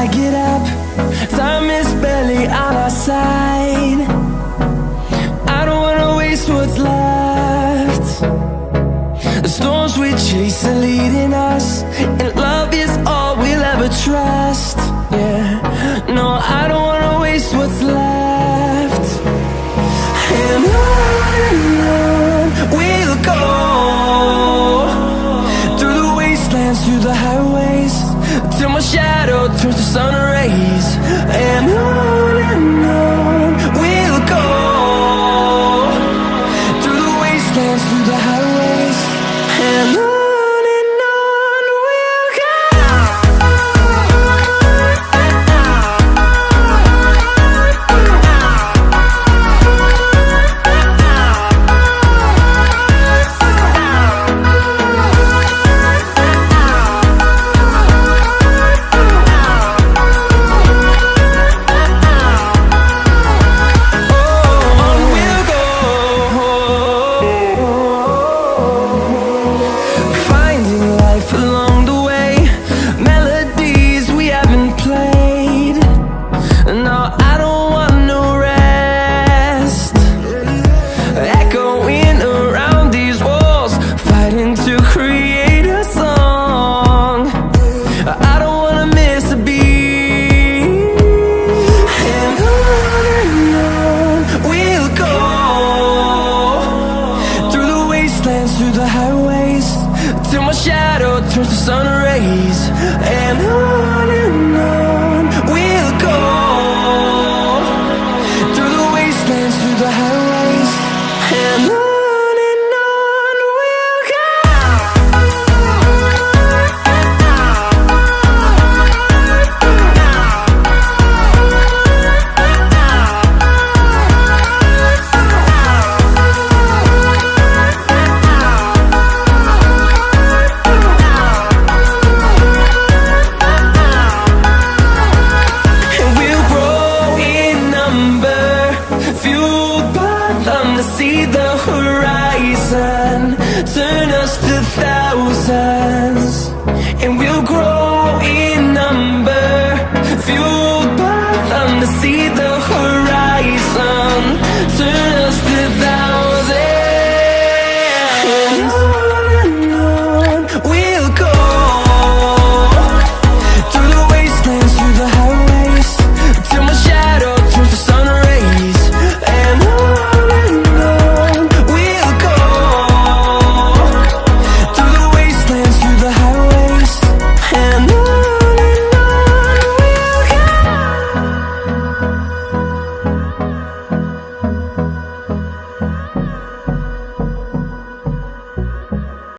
gotta get up. Time is barely on our side. I don't wanna waste what's left. The storms we chase are leading us, and love is all we'll ever trust. Yeah, no, I don't wanna waste what's left. And on we'll go, through the wastelands, through the highways, till my shadow turns to sun rays. And on we'll go, through the wastelands, through the highways, and on we'll go. Through the highways, till my shadow turns to sun rays. And on we'll go, through the wastelands, through the highways, and on we'll go. See the horizon, turn us to thousands, and we'll grow in number, fueled by them to see the